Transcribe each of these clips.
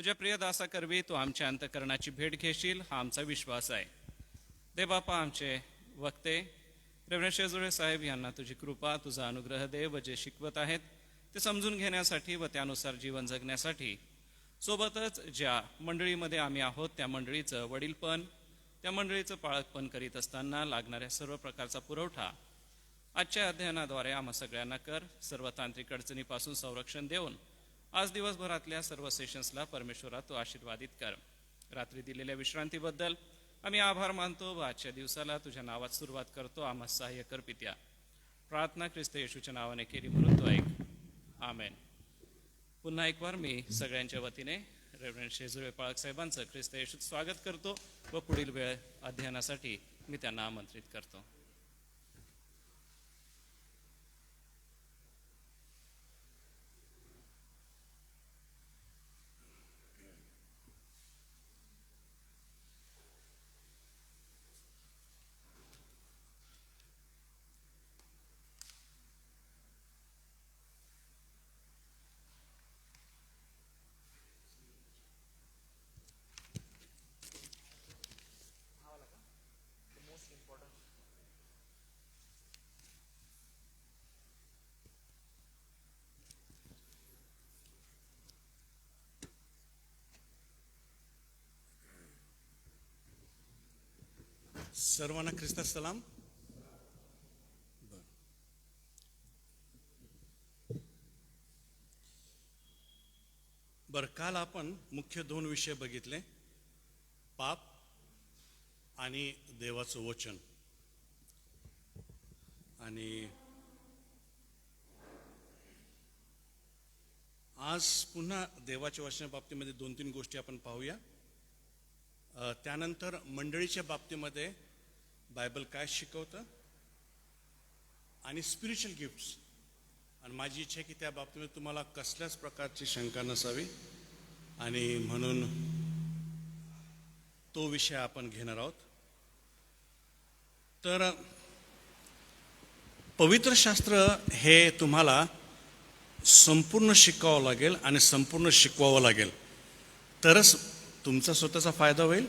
तुझ्या प्रिय दासा करवी तू आमच्या अंतकरणाची भेट घेशील हा आमचा विश्वास आहे. दे बापा आमचे वक्ते रेव्हरंड शेजुळे साहेब यांना तुझी कृपा तुझा अनुग्रह दे व जे शिकवत आहेत ते समजून घेण्यासाठी व त्यानुसार जीवन जगण्यासाठी, सोबतच ज्या मंडळीमध्ये आम्ही आहोत त्या मंडळीचं वडीलपण, त्या मंडळीचं पाळकपण करीत असताना लागणाऱ्या सर्व प्रकारचा पुरवठा आजच्या अध्ययनाद्वारे आम्हा सगळ्यांना कर. सर्व तांत्रिक अडचणीपासून संरक्षण देऊन आज दिवसभरातल्या सर्व सेशन्सला परमेश्वरा तू आशीर्वादित कर. रात्री दिलेल्या विश्रांतीबद्दल आम्ही आभार मानतो व आजच्या दिवसाला तुझ्या नावात सुरुवात करतो. आम्हा सहाय्य कर पित्या. प्रार्थना ख्रिस्त येशूच्या नावाने केली म्हणून तो ऐक. आमेन. पुन्हा एक वार मी सगळ्यांच्या वतीने रेव्हरंड शेजुळे पाळक साहेबांचं ख्रिस्त येशूत स्वागत करतो व पुढील वेळ अध्ययनासाठी मी त्यांना आमंत्रित करतो. सर्वांना ख्रिस्ता सलाम. बर, काल आपण मुख्य दोन विषय बघितले, पाप आणि देवाचं वचन. आणि आज पुन्हा देवाच्या वचना बाबतीमध्ये 2-3 गोष्टी आपण पाहूया. त्यानंतर मंडळीच्या बाबतीमध्ये बायबल काय शिकवतं आणि स्पिरिच्युअल गिफ्ट्स. आणि माझी इच्छा आहे की त्या बाबतीमध्ये तुम्हाला कसल्याच प्रकारची शंका नसावी आणि म्हणून तो विषय आपण घेणार आहोत. तर पवित्र शास्त्र हे तुम्हाला संपूर्ण शिकावं लागेल आणि संपूर्ण शिकवावं लागेल, तरच तुमचा स्वतःचा फायदा होईल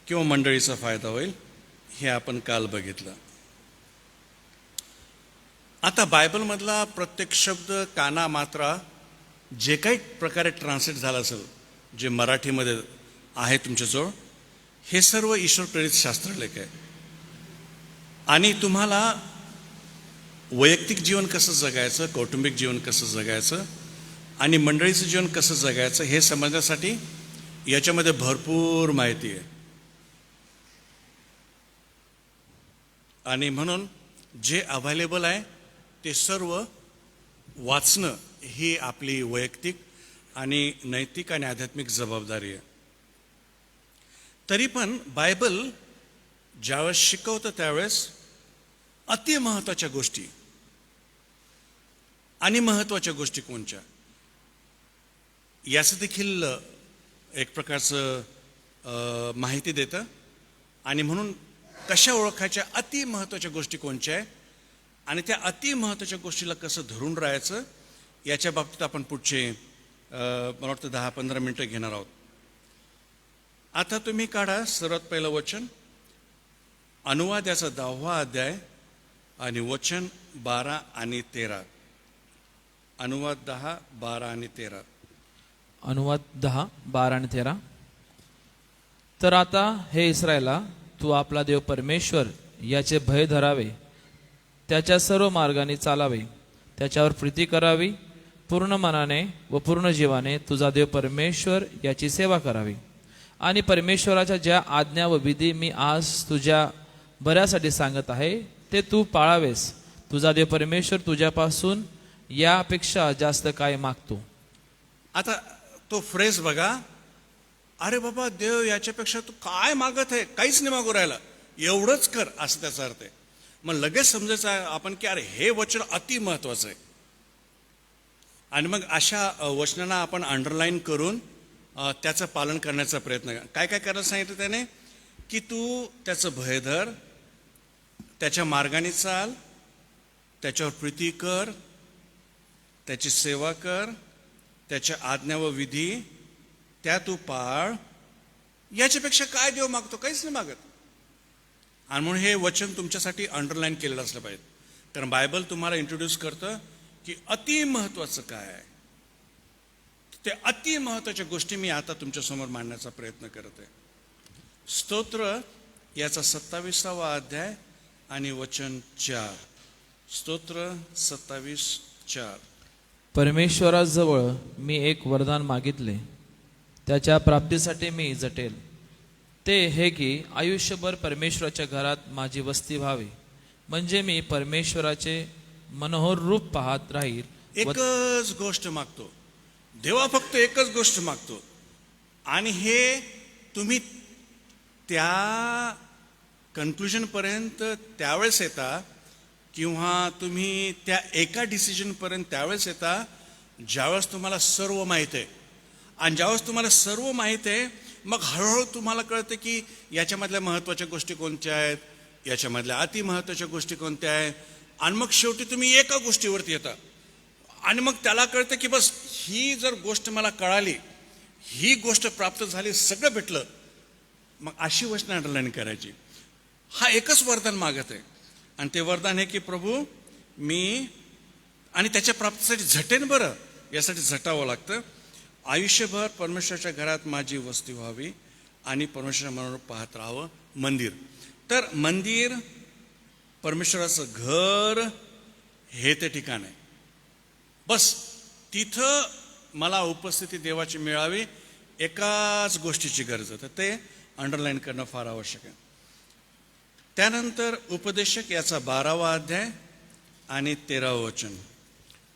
किंवा मंडळीचा फायदा होईल. हे आपण काल बघितलं. आता बायबलमधला प्रत्येक शब्द, काना, मात्रा जे काही प्रकारे ट्रान्सलेट झालं असेल, जे मराठीमध्ये आहे तुमच्याजवळ, हे सर्व ईश्वर प्रेरित शास्त्रलेख आहे. आणि तुम्हाला वैयक्तिक जीवन कसं जगायचं, कौटुंबिक जीवन कसं जगायचं आणि मंडळीचं जीवन कसं जगायचं हे समजण्यासाठी याच्यामध्ये भरपूर माहिती आहे. आणि म्हणून जे अवेलेबल आहे ते सर्व वाचणं ही आपली वैयक्तिक आणि नैतिक आणि आध्यात्मिक जबाबदारी आहे. तरी पण बायबल ज्यावेळेस शिकवतं त्यावेळेस अति महत्त्वाच्या गोष्टी आणि महत्त्वाच्या गोष्टी कोणत्या याचं देखील एक प्रकारचं माहिती देतं. आणि म्हणून कशा ओळखायच्या, अति महत्त्वाच्या गोष्टी कोणत्या आहे आणि त्या अति महत्त्वाच्या गोष्टीला कसं धरून राहायचं याच्या बाबतीत आपण पुढचे मला वाटतं 10-15 मिनटं घेणार आहोत. आता तुम्ही काढा सर्वात पहिलं वचन, अनुवाद याचा 10वा अध्याय आणि वचन 12 आणि 13. अनुवाद 10, 12 आणि 13. अनुवाद 10, 12 आणि 13. तर आता हे इस्रायला, तू आपला देव परमेश्वर याचे भय धरावे, त्याच्या सर्व मार्गाने चालावे, त्याच्यावर प्रीती करावी, पूर्ण मनाने व पूर्ण जीवाने तुझा देव परमेश्वर याची सेवा करावी. आणि परमेश्वराच्या ज्या आज्ञा व विधी मी आज तुझ्या बऱ्यासाठी सांगत आहे ते तू पाळावेस. तुझा देव परमेश्वर तुझ्यापासून यापेक्षा जास्त काय मागतो. आता तो फ्रेज बघा, अरे बाबा देव याच्यापेक्षा तू काय मागत आहे, काहीच नाही मागू राहिला, एवढंच कर, असं त्याचा अर्थ आहे. मग लगेच समजायचं आपण की अरे हे वचन अति महत्वाचं आहे. आणि मग अशा वचनांना आपण अंडरलाईन करून त्याचं पालन करण्याचा प्रयत्न करा. काय काय करायला सांगितलं त्याने, की तू त्याचं भय धर, त्याच्या मार्गाने चाल, त्याच्यावर प्रीती कर, त्याची सेवा कर, त्याच्या आज्ञा व विधी त्या तू पाळ. याच्यापेक्षा काय देव मागतो? काहीच नाही मागत. आणि म्हणून हे वचन तुमच्यासाठी अंडरलाईन केलेलं असलं पाहिजे. कारण बायबल तुम्हाला इंट्रोड्यूस करतं की अति महत्वाचं काय आहे. ते अति महत्वाच्या गोष्टी मी आता तुमच्यासमोर मांडण्याचा प्रयत्न करत आहे. स्तोत्र याचा 27वा अध्याय आणि वचन 4. स्तोत्र 27:4. परमेश्वराजवळ मी एक वरदान मागितले, त्याच्या प्राप्तीसाठी मी झटेल. ते हे की आयुष्यभर परमेश्वराच्या घरात माझी वस्ती व्हावी, म्हणजे मी परमेश्वराचे मनोहर रूप पाहत राहील. एकच गोष्ट मागतो देवा, फक्त एकच गोष्ट मागतो. आणि हे तुम्ही त्या कन्क्लुजन पर्यंत त्यावेळेस येता, किंवा तुम्ही त्या एका डिसिजन पर्यंत त्यावेळेस येता ज्यावेळेस तुम्हाला सर्व माहित आहे. आणि ज्यावेळेस तुम्हाला सर्व माहित आहे, मग हळूहळू तुम्हाला कळतं की याच्यामधल्या महत्वाच्या गोष्टी कोणत्या आहेत, याच्यामधल्या अति महत्वाच्या गोष्टी कोणत्या आहेत. आणि मग शेवटी तुम्ही एका गोष्टीवरती येता. आणि मग त्याला कळतं की बस ही जर गोष्ट मला कळाली, ही गोष्ट प्राप्त झाली, सगळं भेटलं, मग अशी वचनं अंडरलाईन करायची. हा एकच वरदान मागत आहे. आणि ते वरदान आहे की प्रभू मी, आणि त्याच्या प्राप्तीसाठी झटेन. बरं, यासाठी झटावं लागतं. आयुष्यभर परमेश्वराच्या घरात माझी वस्ती व्हावी आणि परमेश्वराच्या मनावर पाहत राहावं. मंदिर, तर मंदिर परमेश्वराचं घर हे ते ठिकाण आहे. बस तिथं मला उपस्थिती देवाची मिळावी, एकाच गोष्टीची गरज आहे. तर ते अंडरलाईन करणं फार आवश्यक आहे. त्यानंतर उपदेशक याचा 12वा अध्याय आणि 13वं वचन.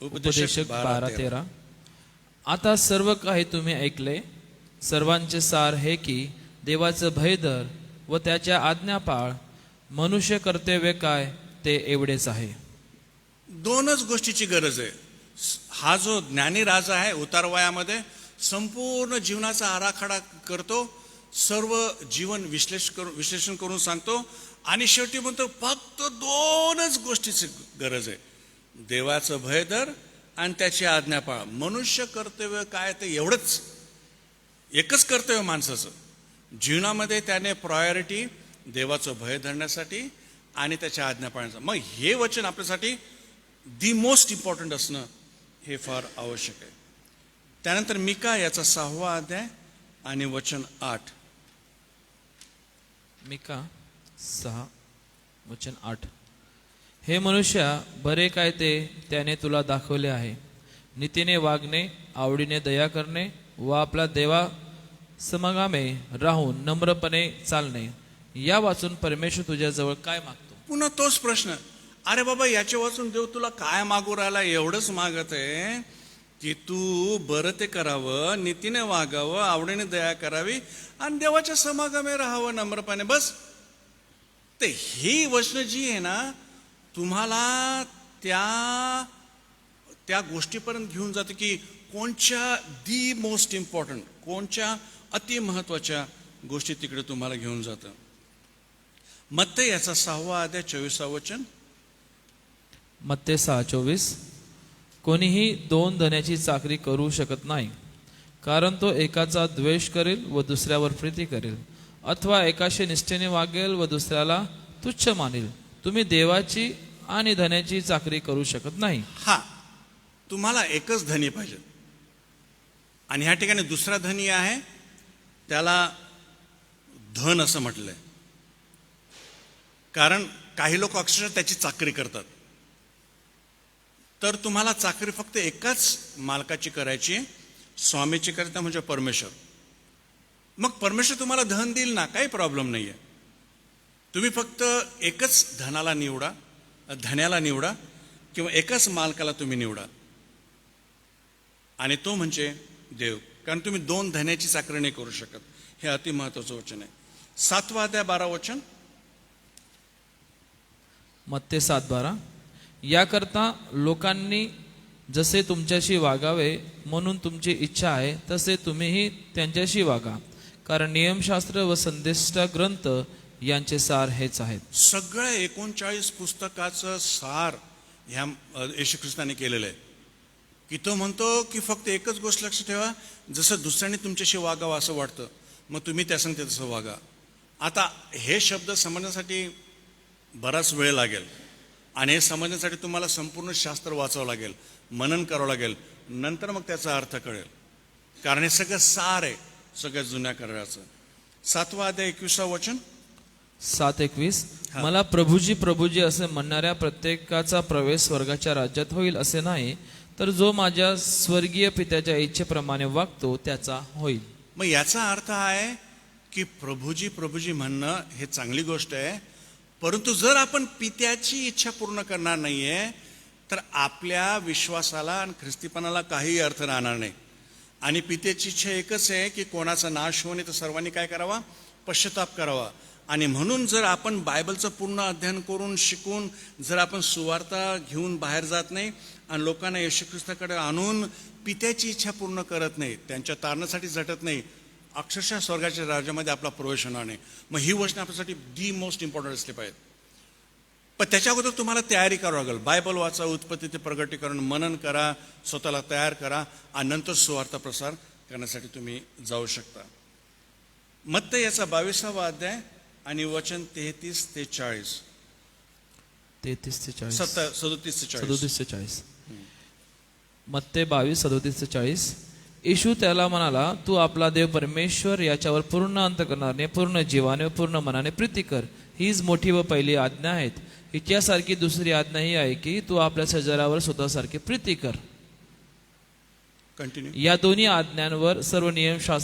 उपदेशक 12:13. आता सर्व काही तुम्ही ऐकले, सर्वांचे सार हे की देवाचं भय धर व त्याच्या आज्ञा पाळ. मनुष्य कर्तव्य काय ते एवढेच आहे. दोनच गोष्टीची गरज आहे. हा जो ज्ञानी राजा आहे, उतार वयामध्ये संपूर्ण जीवनाचा आराखडा करतो, सर्व जीवन विश्लेषण करून सांगतो, आणि शेवटी म्हणतो फक्त दोनच गोष्टीची गरज आहे. देवाचं भय धर आणि त्याची आज्ञा पाळ. मनुष्य कर्तव्य काय ते एवढंच, एकच कर्तव्य माणसाचं जीवनामध्ये. त्याने प्रायोरिटी देवाचं भय धरण्यासाठी आणि त्याच्या आज्ञा पाळण्याचं. मग हे वचन आपल्यासाठी दी मोस्ट इम्पॉर्टंट असणं हे फार आवश्यक आहे. त्यानंतर मिका याचा 6वा अध्याय आणि वचन 8. मिका 6 वचन 8. हे मनुष्या, बरे काय ते त्याने तुला दाखवले आहे. नीतीने वागणे, आवडीने दया करणे व आपला देवा समगामे राहून नम्रपणे चालणे, या वाचून परमेश्वर तुझ्याजवळ काय मागतो? पुन्हा तोच प्रश्न. अरे बाबा, याच्या वाचून देव तुला काय मागू राहिला? एवढंच मागत आहे की तू बरं ते करावं, नीतीने वागावं, आवडीने दया करावी आणि देवाच्या समागमे राहावं नम्रपणे. बस. ते ही वचन जी आहे ना, तुम्हाला त्या गोष्टीपर्यंत घेऊन जातं की कोणच्या दी मोस्ट इम्पॉर्टंट, कोणच्या अति महत्वाच्या गोष्टी तिकडे तुम्हाला घेऊन जातं. मत्ते याचा 6वा अध्याय 24वा वचन. मत्ते 6:24. कोणीही 2 धन्याची चाकरी करू शकत नाही, कारण तो एकाचा द्वेष करेल व दुसऱ्यावर प्रीती करेल, अथवा एकाशी निष्ठेने वागेल व दुसऱ्याला तुच्छ मानेल. तुम्ही देवाची आणि धन्याची चाकरी करू शकत नाही. हा, तुम्हाला एकच धनी पाहिजे. आणि ह्या ठिकाणी दुसरा धनी आहे, त्याला धन असं म्हटलंय, कारण काही लोक अक्षरशः त्याची चाकरी करतात. तर तुम्हाला चाकरी फक्त एकाच मालकाची करायची, स्वामीची करायची, म्हणजे परमेश्वर. मग परमेश्वर तुम्हाला धन देईल ना, काही प्रॉब्लेम नाही आहे. तुम्ही फक्त एकच धन्याला निवडा किंवा एकाच मालकाला तुम्ही निवडा, आणि तो म्हणजे देव. कारण तुम्ही 2 धन्याची चाकरी नाही करू शकत. हे अति महत्वाचं वचन आहे. 7वा अध्याय 12 वचन. मत्ते 7:12. याकरता लोकांनी जसे तुमच्याशी वागावे म्हणून तुमची इच्छा आहे, तसे तुम्हीही त्यांच्याशी वागा, कारण नियमशास्त्र व संदेष्टा ग्रंथ यांचे सार हेच आहेत. सगळ्या 39 पुस्तकाचं सार ह्या येशू ख्रिस्ताने केलेलं आहे. की तो म्हणतो की फक्त एकच गोष्ट लक्ष ठेवा, जसं दुसऱ्याने तुमच्याशी वागावं असं वाटतं मग तुम्ही त्या सांगते तसं वागा. आता हे शब्द समजण्यासाठी बराच वेळ लागेल आणि हे समजण्यासाठी तुम्हाला संपूर्ण शास्त्र वाचावं लागेल, मनन करावं लागेल, नंतर मग त्याचा अर्थ कळेल. कारण हे सगळं सार आहे सगळ्या जुन्या कराराचं. 7वा अध्याय 21 वचन. 7:21 मला प्रभुजी प्रभुजी असे म्हणणाऱ्या प्रत्येकाचा प्रवेश स्वर्गाच्या राज्यात होईल असे नाही, तर जो माझ्या स्वर्गीय पित्याच्या इच्छेप्रमाणे वागतो त्याचा होईल. मग याचा अर्थ आहे की प्रभुजी प्रभुजी म्हणणं हे चांगली गोष्ट आहे, परंतु जर आपण पित्याची इच्छा पूर्ण करणार नाहीये तर आपल्या विश्वासाला आणि ख्रिस्तीपणाला काही अर्थ राहणार नाही. आणि पित्याची इच्छा एकच आहे की कोणाचा नाश होऊ नये, तर सर्वांनी काय करावा, पश्चाताप करावा. आणि म्हणून जर आपण बायबलचं पूर्ण अध्ययन करून शिकून जर आपण सुवार्ता घेऊन बाहेर जात नाही आणि लोकांना येशू ख्रिस्ताकडे आणून पित्याची इच्छा पूर्ण करत नाही, त्यांच्या तारणासाठी झटत नाही, अक्षरशः स्वर्गाच्या राज्यामध्ये आपला प्रवेश होणार नाही. मग ही गोष्ट आपल्यासाठी दी मोस्ट इम्पॉर्टंट असली पाहिजे. पण त्याच्या अगोदर तुम्हाला तयारी करावं लागेल. बायबल वाचा, उत्पत्ती ते प्रगटीकरण मनन करा, स्वतःला तयार करा आणि नंतर सुवार्ता प्रसार करण्यासाठी तुम्ही जाऊ शकता. मत्ती याचा 22वा अध्याय आणि वचन 33 ते 40. 33 ते 40. 37 ते 40. 37 ते 40. मत्ते 22:37 ते 40. येशू त्याला म्हणाला, तू आपला देव परमेश्वर याच्यावर पूर्ण अंतःकरणाने, पूर्ण जीवाने व पूर्ण मनाने प्रीती कर. हीच मोठी व पहिली आज्ञा आहेत. हिच्यासारखी दुसरी आज्ञा ही आहे की तू आपल्या शेजाऱ्यावर स्वतःसारखी प्रीती कर. कंटिन्यू. या दोन्ही आज्ञांवर सर्व नियमशास्त्र